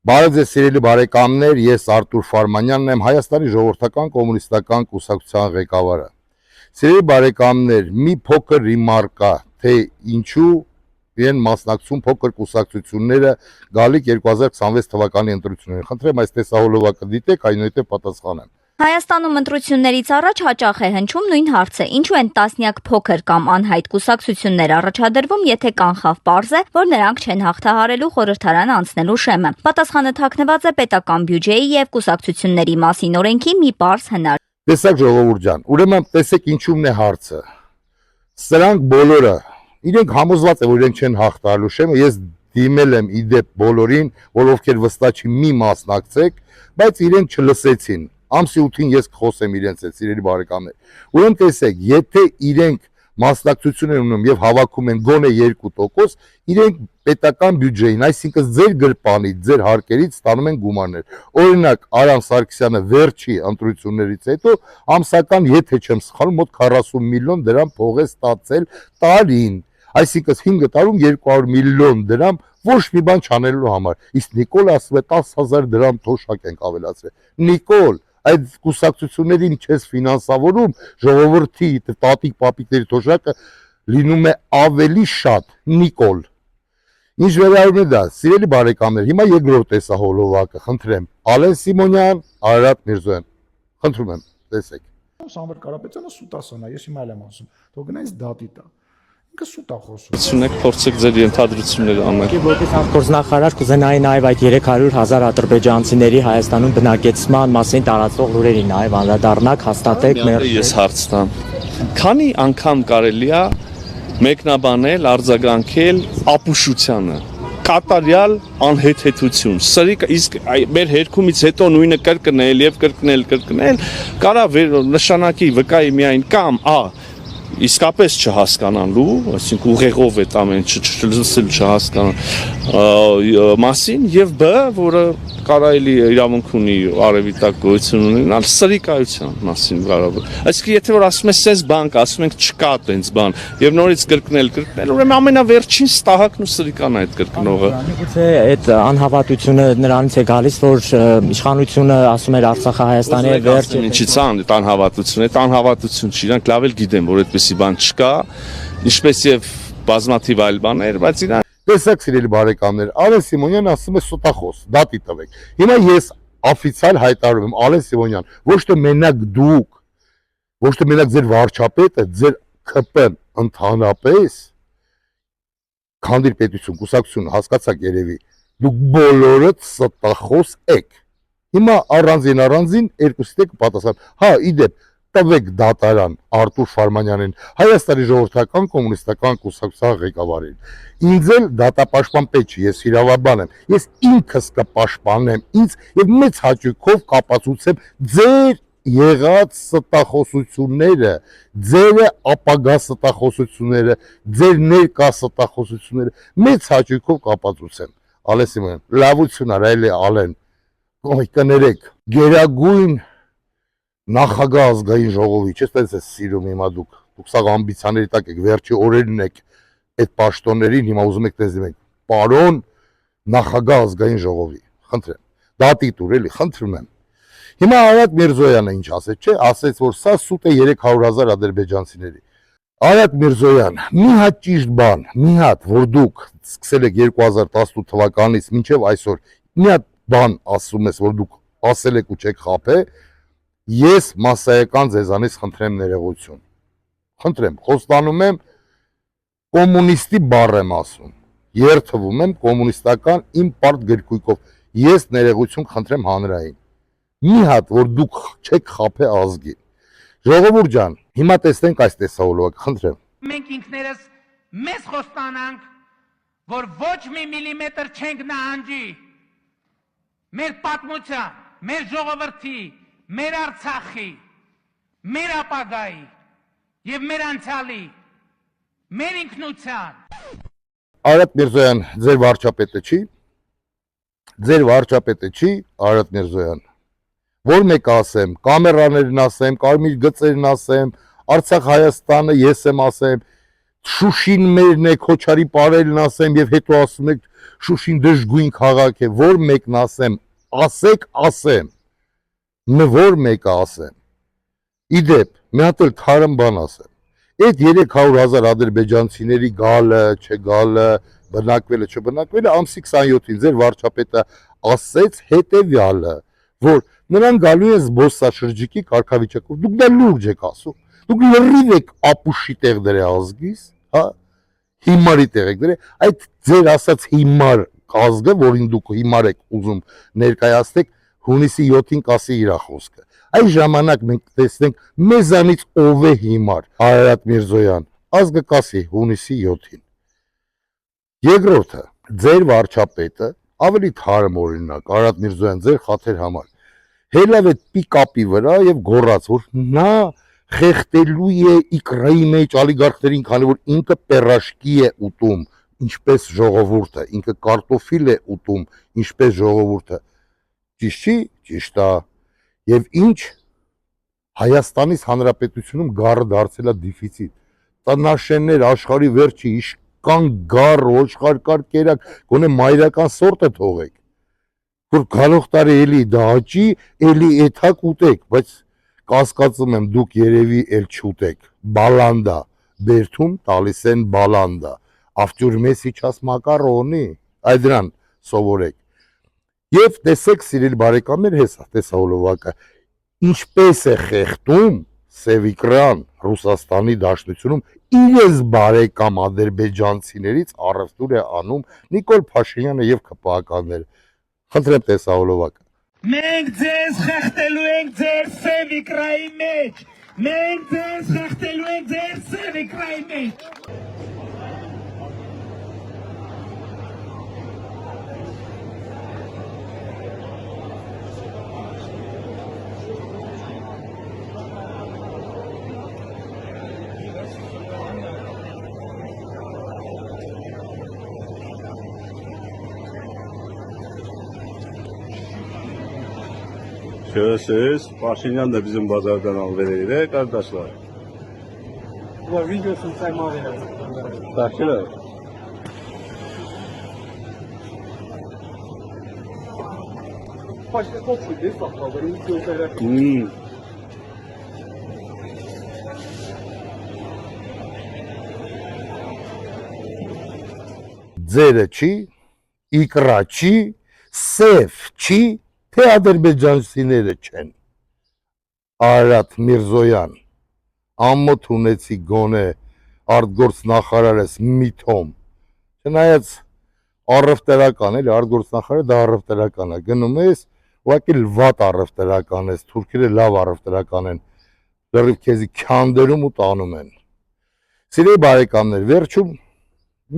Բարև ձեզ սիրելի բարեկամներ, ես Արտուր Ֆարմանյանն եմ, Հայաստանի ժողովրդական կոմունիստական կուսակցության ղեկավարը։ Սիրելի բարեկամներ, մի փոքր ռիմարկա, թե ինչու են մասնակցում փոքր կուսակցությունները գալիք 2026 թվականի ընտրություններին։ Խնդրեմ այս տեսահոլովակը դիտեք, այնուհետև պատասխանեմ։ Հայաստանում ընտրություններից առաջ հաճախ է հնչում նույն հարցը. ինչու են տասնյակ փոքր կամ անհայտ կուսակցություններ առաջադրվում, եթե կանխավ պարզ է, որ նրանք չեն հաղթահարելու խորհրդարան անցնելու շեմը։ Պատասխանը թաքնված է պետական բյուջեի եւ կուսակցությունների մասին օրենքի մի պարզ հնար։ Տեսակ ժողովուրդ ջան, ուրեմն տեսեք ինչումն է հարցը։ Սրանք բոլորը իրենք համոզված են, որ իրենք չեն հաղթահարելու շեմը, ես դիմել եմ իդեպ բոլորին, որ ովքեր վստահ չի մի մասնակցեք, բայց իրենք չլսեցին։ Ամսի 8-ին ես կխոսեմ իրենց հետ, սիրելի բարեկամներ։ Ուրեմն տեսեք, եթե իրենք մասնակցություն են ունում եւ հավաքում են գոնե 2%, իրենք պետական բյուջեին, այսինքն ձեր գրպանից, ձեր հարկերից ստանում են գումարներ։ Օրինակ, Արամ Սարգսյանը վերջի ընտրություններից հետո ամսական, եթե չեմ սխալվում, մոտ 40 միլիոն դրամ փող է ստացել տարին։ Այսինքն 5 տարում 200 միլիոն դրամ ոչ մի բան չանելու համար։ Իսկ Նիկոլը ասում է 10,000 դրամ թոշակ ենք ավելացրել։ Նիկոլ, այդ կուսակցություններին չես ֆինանսավորում, ժողովրդի տատիկ պապիկների թոշակը լինում է ավելի շատ։ Նիկոլ, ինչ վերաբերում է դա, սիրելի բարեկամներ, հիմա երկրորդ տեսահոլովակը, խնդրեմ, Ալեն Սիմոնյան, Արարատ Միրզոյան, խնդրում եմ, տեսեք։ Սամվել Կարապետյանը սուտ ասանա, ես հիմա եմ ասում, թող գնա ինձ դատի տա։ Ինքը սուտ է խոսում։ Ցունեք փորձեք ձեր ենթադրությունները անել։ Որպես արտգործնախարար կուզենայի նաև այդ 300,000 ադրբեջանցիների Հայաստանում բնակեցման մասին տարածող լուրերի նաև անդրադառնաք, հաստատեք մեր։ Ես հարց տամ։ Քանի անգամ կարելի է մեկնաբանել, արձագանքել ապուշությանը։ Կատարյալ անհեթեթություն։ Սրիկ իսկ մեր հերքումից հետո նույնը կրկնել եւ կրկնել, կարա նշանակի վկայի միայն կամ իսկապես չհասկանալու, այսինքն ուղեղով այդ ամեն չլսել չհասկանալ մասին եւ բ, որը կարելի իրավունք ունի արևի տակ գոյություն ունենալ սրիկայության մասին բարաբար։ Այսինքն եթե որ ասում ես sense բանկ, ասում ենք չկա տենց բան եւ նորից կրկնել, ուրեմն ամենավերջին ստահակն ու սրիկան է այդ կրկնողը։ Գուցե այդ անհավատությունը նրանից է գալիս, որ իշխանությունը ասում էր Արցախը Հայաստանի է վերջ։ Ինչի՞ց է այդ անհավատությունը, այդ անհավատություն չի, իրանք լավ էլ գիտեն, որ այդպեսի բան չկա, ինչպես եւ բազմաթիվ այլ բաներ, բայց իրան Տեսեք սիրելի բարեկամներ, Ալեն Սիմոնյան ասում է սուտախոս, դատի տվեք։ Հիմա ես օֆիցիալ հայտարարում եմ, Ալեն Սիմոնյան, ոչ թե մենակ դուք, ոչ թե մենակ ձեր վարչապետը, ձեր ԿՊ-ն ընդհանրապես, քանդիր պետություն, կուսակցություն, հասկացաք երևի, դուք բոլորդ սուտախոս եք։ Հիմա առանձին երկուսիդ եք պատասխան։ Հա, իդեպ տվեք դատարան Արտուր Ֆարմանյանին, Հայաստանի ժողովրդական կոմունիստական կուսակցության ղեկավարին։ Ինձ էլ դատապաշտպան պետք չի, ես իրավաբան եմ։ Ես ինքս կպաշտպանեմ ինձ եւ մեծ հաճույքով կապացուցեմ ձեր եղած ստախոսությունները, ձեր ապագա ստախոսությունները, ձեր ներկա ստախոսությունները մեծ հաճույքով կապացուցեմ։ Ալեն Սիմոնյան, լավություն արել է Ալեն։ Կներեք, գերագույն նախագահ ազգային ժողովի, չես տենց ես սիրում հիմա դուք սաղ ամբիցիաների տակ եք, վերջի օրերին եք այդ պաշտոններին, հիմա ուզում եք տենց դիմեք, պարոն նախագահ ազգային ժողովի, խնդրեմ, դատի տուր էլի, խնդրում եմ։ Հիմա Արարատ Միրզոյանը ինչ ասեց, չէ, ասեց, որ սա սուտ է 300,000 ադրբեջանցիների։ Արարատ Միրզոյան, մի հատ ճիշտ բան, մի հատ, որ դուք սկսել եք 2018 թվականից մինչև այսօր, մի հատ բան ասում ես, որ դուք ասել եք ու չեք խաբել, ես մասսայական ձեզանից խնդրեմ ներողություն, խնդրեմ, խոստանում եմ, կոմունիստի բառ եմ ասում, երթվում եմ կոմունիստական իմ պարտ գրքույկով, ես ներողություն խնդրեմ հանրային, մի հատ, որ դուք չեք խաբել ազգին, ժողովուրդ ջան, հիմա տեսնենք այս տեսահոլովակը, խնդրեմ։ Մենք ինքներս մեզ խոստանանք, որ ոչ մի միլիմետր չենք նահանջի, մեր պատմության, մեր ժողովրդի, մեր Արցախի, մեր ապագայի եւ մեր անցյալի, մեր ինքնության։ Արարատ Միրզոյան, ձեր վարչապետը չի, Արարատ Միրզոյան, որ մեկ ասեմ, կամերաներին ասեմ, կարմիր գծերին ասեմ, Արցախ Հայաստանը ես եմ ասեմ, Շուշին մերն է, Քոչարի պարելն ասեմ եւ հետո ասում եք Շուշին դժգույն քաղաք է, որ մեկն ասեմ, ասեք, ասեմ։ Որ մեկը ասեմ։ Իդեպ, մի հատ էլ թարմ բան ասեմ։ Այդ 300,000 ադրբեջանցիների գալը, չգալը, բնակվելը, չբնակվելը ամսի 27-ին ձեր վարչապետը ասեց հետեւյալը, որ նրանք գալու են զբոսաշրջիկի կարգավիճակով։ Դուք դա լուրջ եք ասում։ Դուք լրիվ եք ապուշի տեղ դրե ազգիս, հա, հիմարի տեղ եք դրե, այդ ձեր ասած հիմար ազգը, որին դուք հիմար եք ուզում ներկայացնեք, հունիսի 7-ին կասի իր խոսքը։ Այս ժամանակ մենք տեսնենք մեզանից ով է հիմար, Արարատ Միրզոյան, ազգը կասի հունիսի 7-ին։ Երկրորդը, ձեր վարչապետը, ավելի թարմ օրինակ, Արարատ Միրզոյան, ձեր խաթեր համար, հելավ է պիկապի վրա եւ գոռաց, որ նա խեղտելու է Իկրայի մեջ ալիգարխներին, քանի որ ինքը պերաշկի է ուտում, ինչպես ժողովուրդը, ինքը կարտոֆիլ է ուտում, ինչպես ժողովուրդը։ Ճիշտ չի, ճիշտ է։ Եվ ինչ Հայաստանից Հանրապետությունում գառը դարձել է դեֆիցիտ։ Տնաշեններ աշխարհի վերջի իշկան գառ, ոչխարկար կերակ, գոնե մայրական սորտը թողեք։ Որ գալող տարի էլի դա աճի, էլի էթակ ուտեք, բայց կասկածում եմ դուք երևի էլ չուտեք։ Բալանդա, բերթում տալիս են բալանդա։ Ավտյուր մեսիչաս մակարոնի, այդ դրան սովորեք։ Եվ տեսեք, սիրելի բարեկամներ, հեսա, տեսա հոլովակը, ինչպես է խեղտում Սևիկրան Ռուսաստանի Դաշնությունում իրենց բարեկամ ադրբեջանցիներից առևտուր է անում Նիկոլ Փաշինյանը եւ ԿՊԱ-ականները։ Խնդրեմ տեսա հոլովակը։ Մենք ձեզ խեղտելու ենք ձեր Սևիկրայի մեջ։ Մենք ձեզ խեղտելու ենք ձեր Սևիկրայի մեջ։ Görürsünüz, Paşinyan da bizim bazardan alvereydi kardeşler. Որ վիդեոսն ծայմավեր է։ Bakılar. Başka çok şey değil, saklavları ilk gözlere. Ձերը չի, Իկրա չի, Սև չի, թե ադրբեջանցիները չեն։ Արարատ Միրզոյան, ամոթ ունեցի գոնե արտգործ նախարարես միթոմ։ Չնայած առևտրական էլի, արտգործ նախարարը դա առևտրական է, գնում ես, ուղղակի վատ առևտրական ես, թուրքերը լավ առևտրական են, լրիվ քեզի քանդերում ու տանում են։ Սիրելի բարեկամներ, վերջում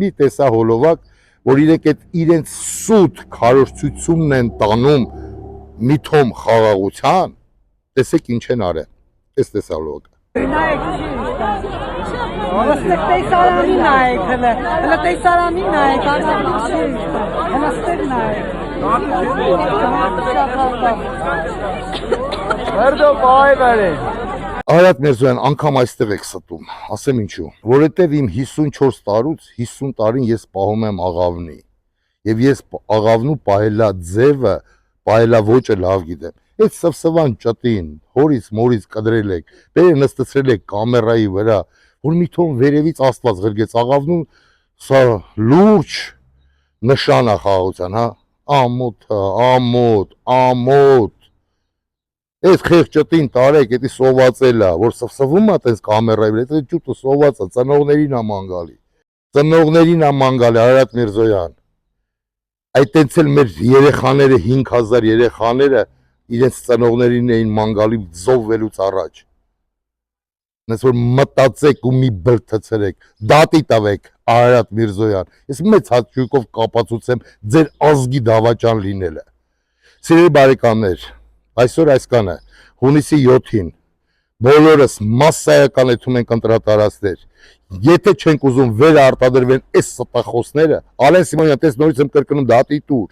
մի տեսա հոլովակ, որ իրենք այդ իրենց սուտ քարոզչությունն են տանում միթոմ խաղաղության, տեսեք ինչ են արել։ Այս տեսա հոլովակը։ Հələ տեսարանի նայեք, հələ տեսարանի նայեք, արդյոք չի իստա, հələ ստեր նայեք։ Վերդո պահի վարին։ Արարատ Միրզոյան, անգամ այստեղ եք ստում, ասեմ ինչու, որովհետև իմ 54 տարուց 50 տարին ես պահում եմ աղավնի, եւ ես աղավնու պահելա ձևը, պահելա ոճը լավ գիտեմ։ Այդ սվսվան ճտին, հորից մորից կդրել եք, բերը նստացրել եք կամերայի վրա, որ միթոն վերևից Աստված ղրգեց աղավնու, սա լուրջ նշան է խաղաղության, հա, ամոթ, Այս խեղ ճտին տարեք, էդի սովածել է, որ սվսվում է տենց կամերայի վրա, այդ ճուտը սոված է, ծնողներին է մանգալի, Արարատ Միրզոյան, այդ տենց էլ մեր երեխաները, 5000 երեխաները, իրենց ծնողներին էին մանգալի զովվելուց առաջ, նենց որ մտածեք ու մի բրթցրեք, դատի տվեք, Արարատ Միրզոյան, ես մեծ հաճույքով կապացուցեմ ձեր ազգի դավաճան լինելը, սիրելի բարեկամներ, այսօր այսքանը, հունիսի 7-ին, բոլորս մասսայական եթում ենք ընտրատարածքներ, եթե չենք ուզում վեր արտադրվեն այս ստախոսները, Ալեն Սիմոնյան, տես նորից եմ կրկնում դատի տուր,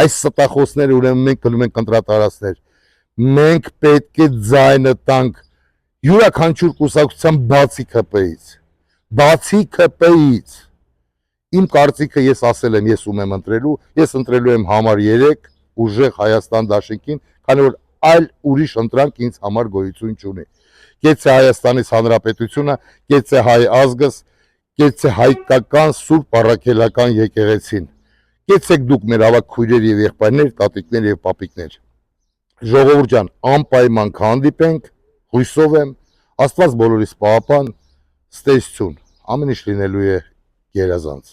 այս ստախոսները ուրեմն մենք գնում ենք ընտրատարածքներ, մենք պետք է ձայնը տանք յուրաքանչյուր կուսակցության բացի ԿՊ-ից, Բացի ԿՊ-ից։ Իմ կարծիքը ես ասել եմ, ես ում եմ ընտրելու, ես ընտրելու եմ համար 3 ուժեղ Հայաստան դաշինքին, քանի որ այլ ուրիշ ընտրանք ինձ համար գոյություն չունի։ Կեցե Հայաստանից Հանրապետությունը, կեցե հայ ազգս, կեցե հայկական սուրբ առաքելական եկեղեցին։ Կեցեք դուք մեր ավակ քույրեր եւ եղբայրներ, տատիկներ եւ պապիկներ։ Ժողովուրդ ջան, անպայման կհանդիպենք, հույսով եմ, Աստված բոլորիս պահապան, ստեսություն, ամեն ինչ լինելու է գերազանց։